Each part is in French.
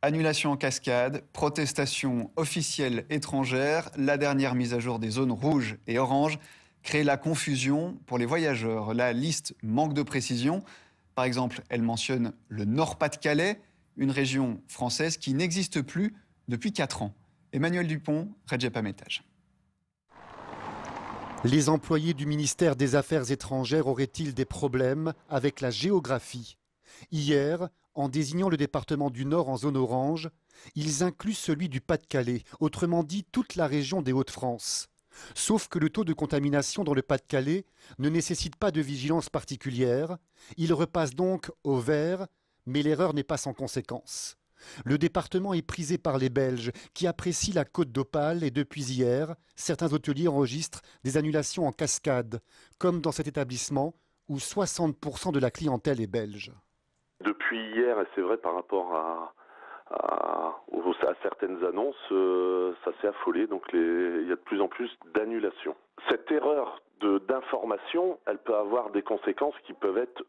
Annulation en cascade, protestation officielle étrangère, la dernière mise à jour des zones rouges et oranges crée la confusion pour les voyageurs. La liste manque de précision. Par exemple, elle mentionne le Nord-Pas-de-Calais, une région française qui n'existe plus depuis 4 ans. Emmanuel Dupont, Redjep Amétage. Les employés du ministère des Affaires étrangères auraient-ils des problèmes avec la géographie? Hier, en désignant le département du Nord en zone orange, ils incluent celui du Pas-de-Calais, autrement dit toute la région des Hauts-de-France. Sauf que le taux de contamination dans le Pas-de-Calais ne nécessite pas de vigilance particulière. Il repasse donc au vert, mais l'erreur n'est pas sans conséquence. Le département est prisé par les Belges qui apprécient la Côte d'Opale et depuis hier, certains hôteliers enregistrent des annulations en cascade, comme dans cet établissement où 60% de la clientèle est belge. Depuis hier, et c'est vrai par rapport à certaines annonces, ça s'est affolé, donc il y a de plus en plus d'annulations. Cette erreur d'information, elle peut avoir des conséquences qui peuvent être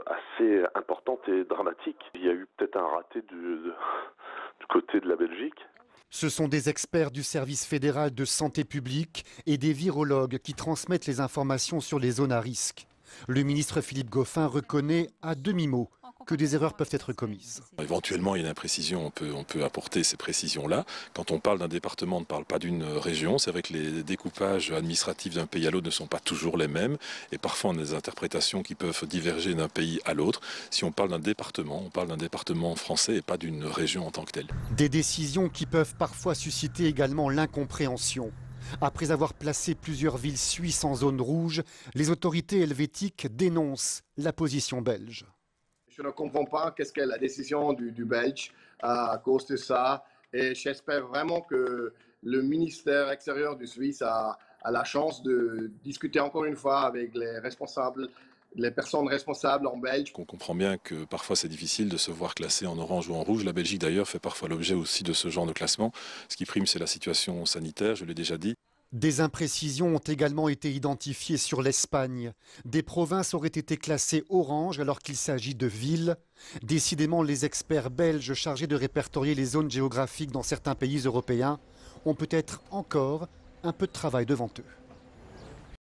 assez importantes et dramatiques. Il y a eu peut-être un raté du côté de la Belgique. Ce sont des experts du service fédéral de santé publique et des virologues qui transmettent les informations sur les zones à risque. Le ministre Philippe Goffin reconnaît à demi-mot que des erreurs peuvent être commises. Éventuellement, il y a une imprécision, on peut apporter ces précisions-là. Quand on parle d'un département, on ne parle pas d'une région. C'est vrai que les découpages administratifs d'un pays à l'autre ne sont pas toujours les mêmes. Et parfois, on a des interprétations qui peuvent diverger d'un pays à l'autre. Si on parle d'un département, on parle d'un département français et pas d'une région en tant que telle. Des décisions qui peuvent parfois susciter également l'incompréhension. Après avoir placé plusieurs villes suisses en zone rouge, les autorités helvétiques dénoncent la position belge. Je ne comprends pas qu'est-ce qu'est la décision du Belge à cause de ça. Et j'espère vraiment que le ministère extérieur du Suisse a la chance de discuter encore une fois avec les responsables, les personnes responsables en Belgique. On comprend bien que parfois c'est difficile de se voir classé en orange ou en rouge. La Belgique d'ailleurs fait parfois l'objet aussi de ce genre de classement. Ce qui prime, c'est la situation sanitaire, je l'ai déjà dit. Des imprécisions ont également été identifiées sur l'Espagne. Des provinces auraient été classées orange alors qu'il s'agit de villes. Décidément, les experts belges chargés de répertorier les zones géographiques dans certains pays européens ont peut-être encore un peu de travail devant eux.